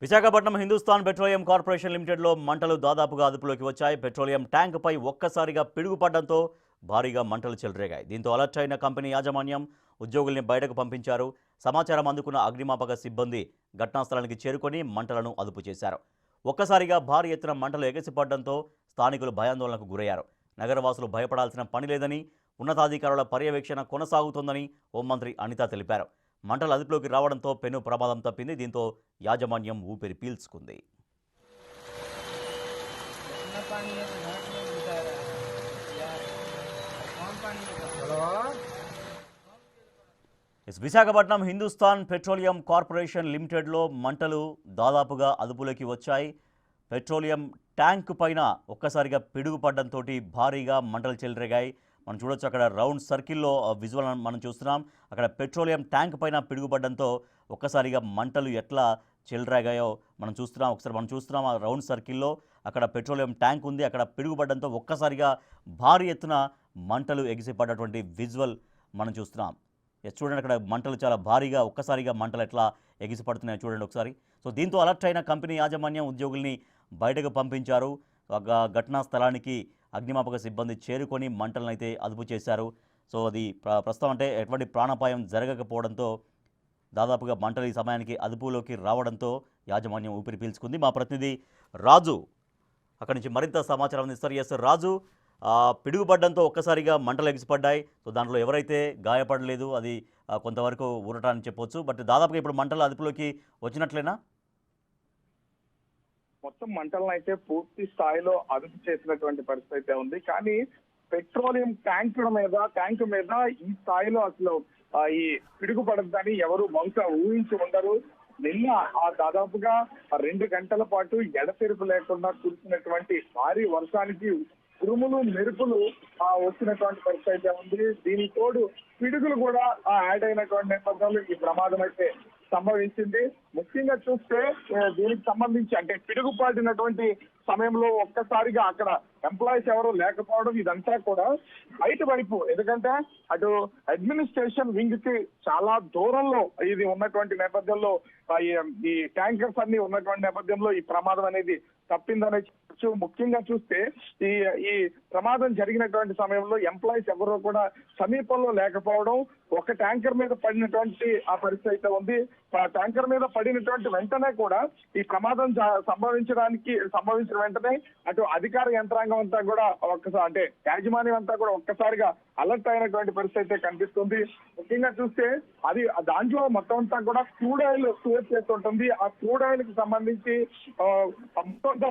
Visakhapatnam Hindustan Petroleum Corporation లిమిటెడ్లో మంటలు దాదాపుగా అదుపులోకి వచ్చాయి. పెట్రోలియం ట్యాంకుపై ఒక్కసారిగా పిడుగుపడడంతో భారీగా మంటలు చెలరేగాయి. దీంతో అలర్ట్ అయిన కంపెనీ యాజమాన్యం ఉద్యోగుల్ని బయటకు పంపించారు. సమాచారం అందుకున్న అగ్నిమాపక సిబ్బంది ఘటనా స్థలానికి చేరుకొని మంటలను అదుపు చేశారు. ఒక్కసారిగా భారీ ఎత్తున మంటలు ఎగసిపడడంతో స్థానికులు భయాందోళనకు గురయ్యారు. నగరవాసులు భయపడాల్సిన పని లేదని, ఉన్నతాధికారుల పర్యవేక్షణ కొనసాగుతోందని హోంమంత్రి అనిత తెలిపారు. మంటలు అదుపులోకి రావడంతో పెను ప్రమాదం తప్పింది. దీంతో యాజమాన్యం ఊపిరి పీల్చుకుంది. విశాఖపట్నం హిందుస్థాన్ పెట్రోలియం కార్పొరేషన్ లిమిటెడ్లో మంటలు దాదాపుగా అదుపులోకి వచ్చాయి. పెట్రోలియం ట్యాంక్ పైన ఒక్కసారిగా పిడుగుపడడంతో భారీగా మంటలు చెలరేగాయి. మనం చూడొచ్చు, అక్కడ రౌండ్ సర్కిల్లో విజువల్ మనం చూస్తున్నాం. అక్కడ పెట్రోలియం ట్యాంక్ పైన పిడుగుపడడంతో ఒక్కసారిగా మంటలు ఎట్లా చెలరేగాయో మనం చూస్తున్నాం. ఒకసారి మనం చూస్తున్నాం ఆ రౌండ్ సర్కిల్లో అక్కడ పెట్రోలియం ట్యాంక్ ఉంది. అక్కడ పిడుగుపడడంతో ఒక్కసారిగా భారీ ఎత్తున మంటలు ఎగిసిపడ్డటువంటి విజువల్ మనం చూస్తున్నాం. చూడండి, అక్కడ మంటలు చాలా భారీగా ఒక్కసారిగా మంటలు ఎట్లా ఎగిసిపడుతున్నాయో చూడండి ఒకసారి. సో దీంతో అలర్ట్ అయిన కంపెనీ యాజమాన్యం ఉద్యోగుల్ని బయటకు పంపించారు. ఘటనా స్థలానికి అగ్నిమాపక సిబ్బంది చేరుకొని మంటలను అయితే అదుపు చేశారు. సో అది ప్రస్తుతం అంటే ఎటువంటి ప్రాణాపాయం జరగకపోవడంతో దాదాపుగా మంటలు ఈ సమయానికి అదుపులోకి రావడంతో యాజమాన్యం ఊపిరి పీల్చుకుంది. మా ప్రతినిధి రాజు అక్కడి నుంచి మరింత సమాచారం అందిస్తారు. ఎస్ రాజు, పిడుగుపడడంతో ఒక్కసారిగా మంటలు ఎగిసిపడ్డాయి. సో దాంట్లో ఎవరైతే గాయపడలేదు, అది కొంతవరకు ఊరటాన్ని చెప్పొచ్చు. బట్ దాదాపుగా ఇప్పుడు మంటలు అదుపులోకి వచ్చినట్లేనా? మొత్తం మంటలను అయితే పూర్తి స్థాయిలో అదుపు చేసినటువంటి పరిస్థితి అయితే ఉంది. కానీ పెట్రోలియం ట్యాంకు మీద ఈ స్థాయిలో అసలు ఈ పిడుగు పడద్దని ఎవరు బహుశా ఊహించి ఉండరు. నిన్న దాదాపుగా 2 గంటల పాటు ఎడతెరిపి లేకుండా కురిసినటువంటి భారీ వర్షానికి ఉరుములు మెరుపులు వచ్చినటువంటి పరిస్థితి అయితే ఉంది. దీనికి తోడు పిడుగులు కూడా యాడ్ అయినటువంటి నేపథ్యంలో ఈ ప్రమాదం అయితే సంభవించింది. ముఖ్యంగా చూస్తే దీనికి సంబంధించి అంటే పిడుగుపాటినటువంటి సమయంలో ఒక్కసారిగా అక్కడ ఎంప్లాయీస్ ఎవరు లేకపోవడం, ఇదంతా కూడా బయట వైపు, ఎందుకంటే అటు అడ్మినిస్ట్రేషన్ వింగ్ కి చాలా దూరంలో ఇది ఉన్నటువంటి నేపథ్యంలో ఈ ట్యాంకర్స్ అన్ని ఉన్నటువంటి నేపథ్యంలో ఈ ప్రమాదం అనేది తప్పిందనే చెప్పచ్చు. ముఖ్యంగా చూస్తే ఈ ప్రమాదం జరిగినటువంటి సమయంలో ఎంప్లాయీస్ ఎవరో కూడా సమీపంలో లేకపోవడం, ఒక ట్యాంకర్ మీద పడినటువంటి ఆ పరిస్థితి అయితే ఉంది. ట్యాంకర్ మీద పడినటువంటి వెంటనే కూడా ఈ ప్రమాదం సంభవించిన వెంటనే అటు అధికార యంత్రాంగం అంతా కూడా అంటే యాజమాన్యం అంతా కూడా ఒక్కసారిగా అలర్ట్ అయినటువంటి పరిస్థితి అయితే కనిపిస్తుంది. ముఖ్యంగా చూస్తే అది దాంట్లో మొత్తం అంతా కూడా క్రూడ్ ఆయిల్ స్టోర్ చేస్తుంటుంది. ఆ క్రూడ్ ఆయిల్ కి సంబంధించి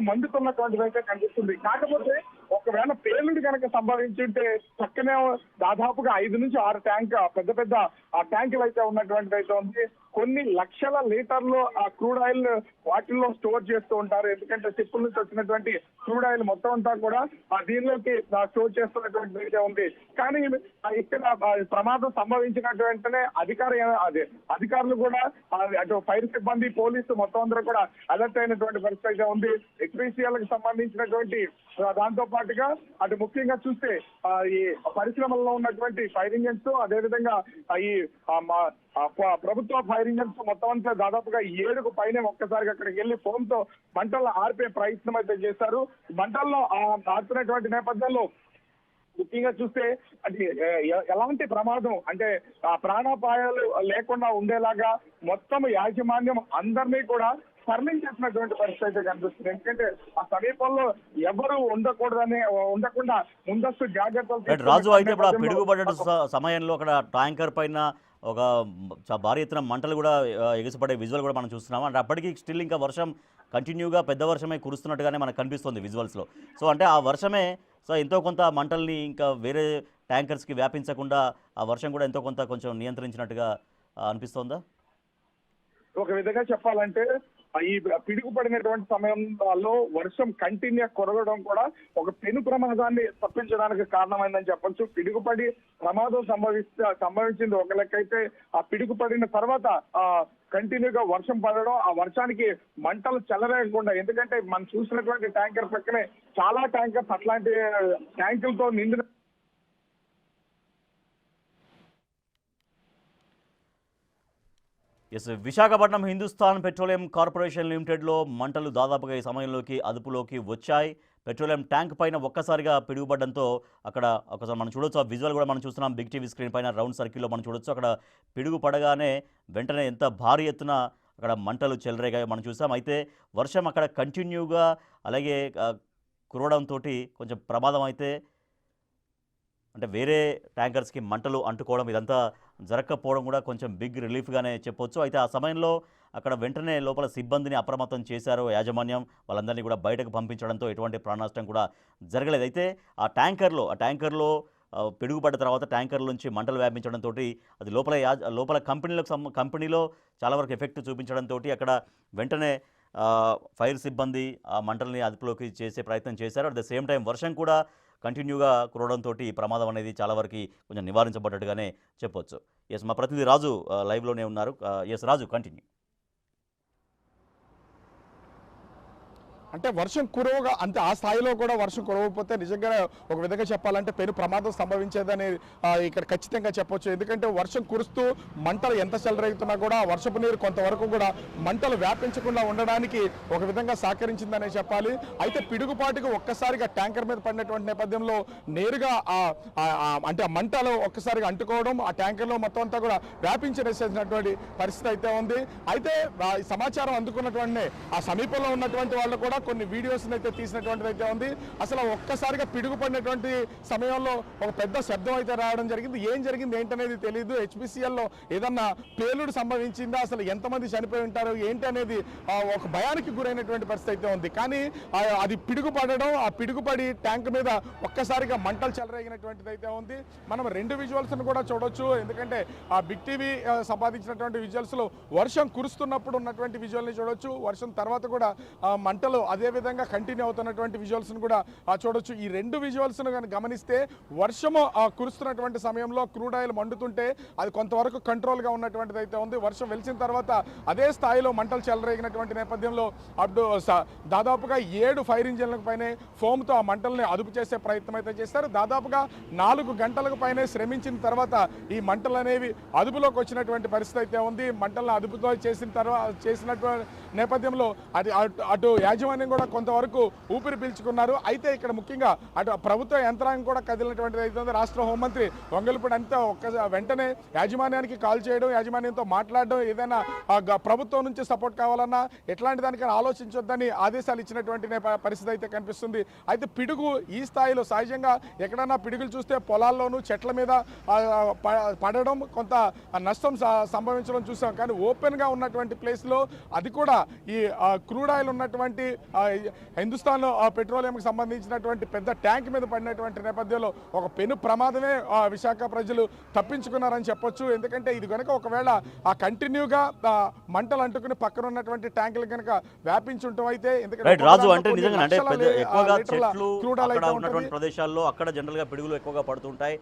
మండుతున్నటువంటిది అయితే కనిపిస్తుంది. కాకపోతే ఒకవేళ పేలుడు కనుక సంభవించుంటే చక్కనే దాదాపుగా 5 నుంచి 6 పెద్ద ట్యాంకులు అయితే ఉన్నటువంటిది అయితే ఉంది. కొన్ని లక్షల లీటర్లు ఆ క్రూడ్ ఆయిల్ వాటిల్లో స్టోర్ చేస్తూ ఉంటారు. ఎందుకంటే షిప్పుల నుంచి వచ్చినటువంటి క్రూడ్ ఆయిల్ మొత్తం అంతా కూడా దీనిలోకి స్టోర్ చేస్తున్నటువంటి అయితే ఉంది. కానీ ఇక్కడ ప్రమాదం సంభవించినట్టు వెంటనే అధికారులు కూడా అటు ఫైర్ సిబ్బంది, పోలీసు మొత్తం అందరూ కూడా అలర్ట్ అయినటువంటి పరిస్థితి అయితే ఉంది. ఎక్స్పీసీఎల్ కి సంబంధించినటువంటి దాంతో పాటుగా అటు ముఖ్యంగా చూస్తే ఈ పరిశ్రమల్లో ఉన్నటువంటి ఫైర్ ఇంజన్స్, అదేవిధంగా ఈ ప్రభుత్వ ఫైర్ ఇంజన్స్ మొత్తం అంతా దాదాపుగా 7కు పైనే ఒక్కసారిగా అక్కడికి వెళ్లి ఫోన్ తో మంటలను ఆర్పే ప్రయత్నం అయితే చేశారు. మంటల్లో ఆర్పినటువంటి నేపథ్యంలో ముఖ్యంగా చూస్తే అది ఎలాంటి ప్రమాదం అంటే ప్రాణాపాయాలు లేకుండా ఉండేలాగా మొత్తం యాజమాన్యం అందరినీ కూడా తరలించేసినటువంటి పరిస్థితి అయితే కనిపిస్తుంది. ఎందుకంటే ఆ సమీపంలో ఎవరు ఉండకుండా ముందస్తు జాగ్రత్తలు. రాజు, అయితే ఇప్పుడు ఆ పిడుగుపడ్డ సమయంలో అక్కడ ట్యాంకర్ పైన ఒక భారీ ఎత్తున మంటలు కూడా ఎగిసిపడే విజువల్ కూడా మనం చూస్తున్నాం. అంటే అప్పటికి స్టిల్ ఇంకా వర్షం కంటిన్యూగా పెద్ద వర్షమే కురుస్తున్నట్టుగానే మనకు కనిపిస్తుంది విజువల్స్లో. సో అంటే ఆ వర్షమే ఎంతో కొంత మంటల్ని ఇంకా వేరే ట్యాంకర్స్కి వ్యాపించకుండా ఆ వర్షం కూడా ఎంతో కొంత కొంచెం నియంత్రించినట్టుగా అనిపిస్తోందా? ఒక విధంగా చెప్పాలంటే ఈ పిడుగు పడినటువంటి సమయంలో వర్షం కంటిన్యూ కురవడం కూడా ఒక పెను ప్రమాదాన్ని తప్పించడానికి కారణమైందని చెప్పొచ్చు. పిడుగుపడి ప్రమాదం సంభవించింది ఒక లెక్క అయితే, ఆ పిడుగు పడిన తర్వాత కంటిన్యూగా వర్షం పడడం, ఆ వర్షానికి మంటలు చెలరేయకుండా, ఎందుకంటే మనం చూసినటువంటి ట్యాంకర్ పక్కనే చాలా ట్యాంకర్స్ అట్లాంటి ట్యాంకులతో నిండిన ఎస్, విశాఖపట్నం హిందుస్థాన్ పెట్రోలియం కార్పొరేషన్ లిమిటెడ్లో మంటలు దాదాపుగా ఈ సమయంలోకి అదుపులోకి వచ్చాయి. పెట్రోలియం ట్యాంక్ పైన ఒక్కసారిగా పిడుగుపడడంతో అక్కడ ఒకసారి మనం చూడొచ్చు, ఆ విజువల్ కూడా మనం చూస్తున్నాం బిగ్ టీవీ స్క్రీన్ పైన రౌండ్ సర్కిల్లో మనం చూడొచ్చు. అక్కడ పిడుగు పడగానే వెంటనే ఎంత భారీ ఎత్తున అక్కడ మంటలు చెలరేగాయో మనం చూసాం. అయితే వర్షం అక్కడ కంటిన్యూగా అలాగే కురవడంతో కొంచెం ప్రమాదం అయితే అంటే వేరే ట్యాంకర్స్కి మంటలు అంటుకోవడం ఇదంతా జరగకపోవడం కూడా కొంచెం బిగ్ రిలీఫ్గానే చెప్పొచ్చు. అయితే ఆ సమయంలో అక్కడ వెంటనే లోపల సిబ్బందిని అప్రమత్తం చేశారు యాజమాన్యం. వాళ్ళందరినీ కూడా బయటకు పంపించడంతో ఎటువంటి ప్రాణనష్టం కూడా జరగలేదు. అయితే ఆ ట్యాంకర్లో పిడుగుపడ్డ తర్వాత ట్యాంకర్ నుంచి మంటలు వ్యాపించడంతో అది లోపల కంపెనీలో చాలా వరకు ఎఫెక్ట్ చూపించడంతో అక్కడ వెంటనే ఫైర్ సిబ్బంది ఆ మంటల్ని అదుపులోకి చేసే ప్రయత్నం చేశారు. అట్ ద సేమ్ టైం వర్షం కూడా కంటిన్యూగా కురవడంతో ఈ ప్రమాదం అనేది చాలా వరకు కొంచెం నివారించబడ్డట్టుగానే చెప్పొచ్చు. ఎస్, మా ప్రతినిధి రాజు లైవ్లోనే ఉన్నారు. ఎస్ రాజు, కంటిన్యూ. అంటే వర్షం కురవగా అంతే ఆ స్థాయిలో కూడా వర్షం కురవకపోతే నిజంగా ఒక విధంగా చెప్పాలంటే పెను ప్రమాదం సంభవించేదని ఇక్కడ ఖచ్చితంగా చెప్పొచ్చు. ఎందుకంటే వర్షం కురుస్తూ మంటలు ఎంత చెలరేగుతున్నా కూడా వర్షపు నీరు కొంతవరకు కూడా మంటలు వ్యాపించకుండా ఉండడానికి ఒక విధంగా సహకరించిందనే చెప్పాలి. అయితే పిడుగుపాటుకు ఒక్కసారిగా ట్యాంకర్ మీద పడినటువంటి నేపథ్యంలో నేరుగా అంటే ఆ మంటలు ఒక్కసారిగా అంటుకోవడం ఆ ట్యాంకర్లో మొత్తం అంతా కూడా వ్యాపించేసినటువంటి పరిస్థితి అయితే ఉంది. అయితే ఈ సమాచారం అందుకున్నటువంటి ఆ సమీపంలో ఉన్నటువంటి వాళ్ళు కూడా కొన్ని వీడియోస్ అయితే తీసినటువంటిది అయితే ఉంది. అసలు ఒక్కసారిగా పిడుగు పడినటువంటి సమయంలో ఒక పెద్ద శబ్దం అయితే రావడం జరిగింది. ఏం జరిగింది ఏంటనేది తెలియదు. హెచ్పిసిఎల్లో ఏదన్నా పేలుడు సంభవించిందా, అసలు ఎంతమంది చనిపోయి ఉంటారు ఏంటి అనేది ఒక భయానికి గురైనటువంటి పరిస్థితి అయితే ఉంది. కానీ అది పిడుగు పడడం, ఆ పిడుగుపడి ట్యాంక్ మీద ఒక్కసారిగా మంటలు చెలరేగినటువంటిది అయితే ఉంది. మనం రెండు విజువల్స్ కూడా చూడొచ్చు. ఎందుకంటే ఆ బిగ్ టీవీ సంపాదించినటువంటి విజువల్స్ లో వర్షం కురుస్తున్నప్పుడు ఉన్నటువంటి విజువల్ని చూడొచ్చు. వర్షం తర్వాత కూడా మంటలు అదే విధంగా కంటిన్యూ అవుతున్నటువంటి విజువల్స్ కూడా చూడొచ్చు. ఈ రెండు విజువల్స్ గమనిస్తే వర్షము కురుస్తున్నటువంటి సమయంలో క్రూడ్ ఆయిల్ మండుతుంటే అది కొంతవరకు కంట్రోల్ గా ఉన్నటువంటిది అయితే ఉంది. వర్షం వెలిసిన తర్వాత అదే స్థాయిలో మంటలు చెలరేగినటువంటి నేపథ్యంలో అప్పుడు దాదాపుగా 7 ఫైర్ ఇంజిన్లకు పైనే ఫోమ్తో ఆ మంటల్ని అదుపు చేసే ప్రయత్నం అయితే చేస్తారు. దాదాపుగా 4 గంటలకు పైనే శ్రమించిన తర్వాత ఈ మంటలు అనేవి అదుపులోకి వచ్చినటువంటి పరిస్థితి అయితే ఉంది. మంటలను అదుపుతో చేసినటువంటి నేపథ్యంలో అటు యాజమాన్యం కూడా కొంతవరకు ఊపిరి పీల్చుకున్నారు. అయితే ఇక్కడ ముఖ్యంగా అటు ప్రభుత్వ యంత్రాంగం కూడా కదిలినటువంటిది అయితే రాష్ట్ర హోంమంత్రి వంగలపూడి అంతా వెంటనే యాజమాన్యానికి కాల్ చేయడం, యాజమాన్యంతో మాట్లాడడం, ఏదైనా ప్రభుత్వం నుంచి సపోర్ట్ కావాలన్నా ఎట్లాంటి దానికైనా ఆలోచించొద్దని ఆదేశాలు ఇచ్చినటువంటి పరిస్థితి అయితే కనిపిస్తుంది. అయితే పిడుగు ఈ స్థాయిలో సహజంగా ఎక్కడన్నా పిడుగులు చూస్తే పొలాల్లోనూ చెట్ల మీద పడడం, కొంత నష్టం సంభవించడం చూసాం. కానీ ఓపెన్గా ఉన్నటువంటి ప్లేస్లో అది కూడా ఈ క్రూడ్ ఆయిల్ ఉన్నటువంటి హిందుస్థాన్ పెట్రోలియంకి సంబంధించినటువంటి పెద్ద ట్యాంక్ మీద పడినటువంటి నేపథ్యంలో ఒక పెను ప్రమాదమే విశాఖ ప్రజలు తప్పించుకున్నారని చెప్పొచ్చు. ఎందుకంటే ఇది కనుక ఒకవేళ ఆ కంటిన్యూగా మంటలు అంటుకుని పక్కన ఉన్నటువంటి ట్యాంకులు కనుక వ్యాపించుంటాం అయితే రాజు అంటే నిజంగా అంటే ఎక్కువగా చెట్లు అక్కడ ఉన్నటువంటి ప్రదేశాల్లో అక్కడ జనరల్గా పిడుగులు ఎక్కువగా పడుతుంటాయి.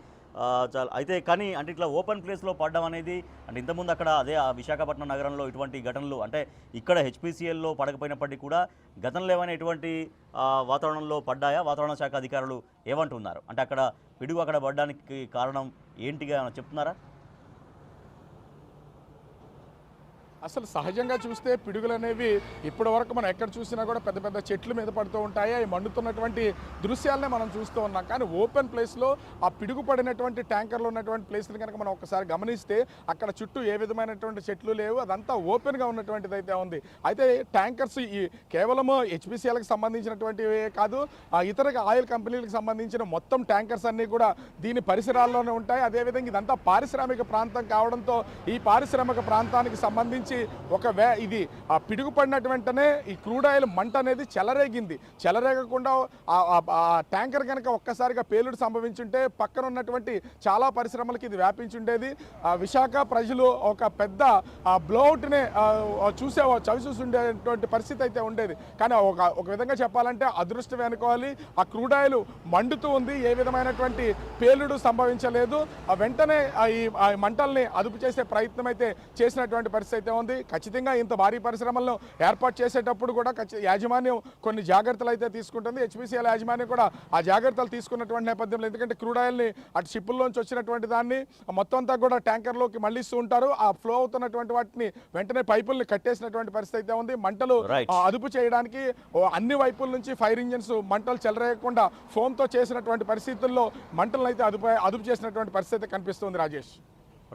చాలా అయితే కానీ అంటే ఇట్లా ఓపెన్ ప్లేస్లో పడడం అనేది అంటే ఇంతకుముందు అక్కడ అదే ఆ విశాఖపట్నం నగరంలో ఇటువంటి ఘటనలు అంటే ఇక్కడ హెచ్పిసిఎల్లో పడకపోయినప్పటికీ కూడా గతంలో ఏమైనా ఇటువంటి వాతావరణంలో పడ్డాయా? వాతావరణ శాఖ అధికారులు ఏమంటున్నారు? అంటే అక్కడ పిడుగు అక్కడ పడడానికి కారణం ఏంటిగా చెప్తున్నారా? అసలు సహజంగా చూస్తే పిడుగులు అనేవి ఇప్పటి వరకు మనం ఎక్కడ చూసినా కూడా పెద్ద పెద్ద చెట్ల మీద పడుతూ ఉంటాయి. అవి మండుతున్నటువంటి దృశ్యాలనే మనం చూస్తూ ఉన్నాం. కానీ ఓపెన్ ప్లేస్లో ఆ పిడుగు పడినటువంటి ట్యాంకర్లో ఉన్నటువంటి ప్లేస్ని కనుక మనం ఒకసారి గమనిస్తే అక్కడ చుట్టూ ఏ విధమైనటువంటి చెట్లు లేవు, అదంతా ఓపెన్గా ఉన్నటువంటిది అయితే ఉంది. అయితే ట్యాంకర్స్ ఈ కేవలము హెచ్పిసిఎల్కి సంబంధించినటువంటివే కాదు, ఇతర ఆయిల్ కంపెనీలకు సంబంధించిన మొత్తం ట్యాంకర్స్ అన్నీ కూడా దీని పరిసరాల్లోనే ఉంటాయి. అదేవిధంగా ఇదంతా పారిశ్రామిక ప్రాంతం కావడంతో ఈ పారిశ్రామిక ప్రాంతానికి సంబంధించి ఇది ఆ పిడుగు పడినట్టు వెంటనే ఈ క్రూడ్ ఆయిల్ మంట అనేది చెలరేగకుండా ఆ ట్యాంకర్ కనుక ఒక్కసారిగా పేలుడు సంభవించుంటే పక్కన ఉన్నటువంటి చాలా పరిశ్రమలకి ఇది వ్యాపించుండేది. విశాఖ ప్రజలు ఒక పెద్ద బ్లౌట్నే చవిచూసుండేటువంటి పరిస్థితి అయితే ఉండేది. కానీ ఒక విధంగా చెప్పాలంటే అదృష్టమే అనుకోవాలి. ఆ క్రూడ్ ఆయిల్ మండుతూ ఉంది, ఏ విధమైనటువంటి పేలుడు సంభవించలేదు. వెంటనే ఈ మంటల్ని అదుపు చేసే ప్రయత్నం అయితే చేసినటువంటి పరిస్థితి అయితే ఉంది. ఖచ్చితంగా ఇంత భారీ పరిశ్రమలను ఏర్పాటు చేసేటప్పుడు కూడా యాజమాన్యం కొన్ని జాగ్రత్తలు అయితే తీసుకుంటుంది. హెచ్పిసిఎల్ యాజమాన్యం కూడా ఆ జాగ్రత్తలు తీసుకున్నటువంటి నేపథ్యంలో, ఎందుకంటే క్రూడ్ ఆయిల్ని అటు షిప్పుల్లోంచి వచ్చినటువంటి దాన్ని మొత్తం అంతా కూడా ట్యాంకర్లోకి మళ్ళిస్తూ ఉంటారు. ఆ ఫ్లో అవుతున్నటువంటి వాటిని వెంటనే పైపుల్ని కట్టేసినటువంటి పరిస్థితి అయితే ఉంది. మంటలు అదుపు చేయడానికి అన్ని వైపుల నుంచి ఫైర్ ఇంజిన్స్ మంటలు చెలరేయకుండా ఫోమ్తో చేసినటువంటి పరిస్థితుల్లో మంటలను అయితే అదుపు చేసినటువంటి పరిస్థితి కనిపిస్తుంది. రాజేష్,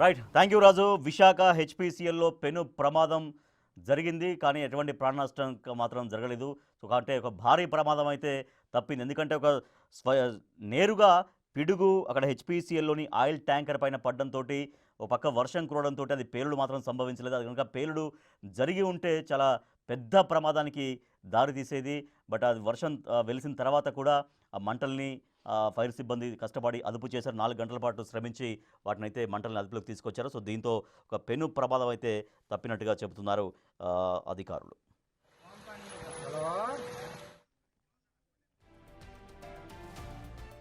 రైట్, థ్యాంక్ యూ రాజు. విశాఖ హెచ్పిసిఎల్లో పెను ప్రమాదం జరిగింది, కానీ ఎటువంటి ప్రాణ నష్టం మాత్రం జరగలేదు. సో అంటే ఒక భారీ ప్రమాదం అయితే తప్పింది. ఎందుకంటే నేరుగా పిడుగు అక్కడ హెచ్పిసిఎల్లోని ఆయిల్ ట్యాంకర్ పైన పడడంతో ఒక పక్క వర్షం కురవడంతో అది పేలుడు మాత్రం సంభవించలేదు. అది కనుక పేలుడు జరిగి ఉంటే చాలా పెద్ద ప్రమాదానికి దారి తీసేది. బట్ అది వర్షం వెలిసిన తర్వాత కూడా ఆ మంటల్ని ఫైర్ సిబ్బంది కష్టపడి అదుపు చేశారు. 4 గంటల పాటు శ్రమించి వాటిని అయితే మంటల్ని అదుపులోకి తీసుకొచ్చారు. సో దీంతో ఒక పెను ప్రమాదం అయితే తప్పినట్టుగా చెబుతున్నారు అధికారులు.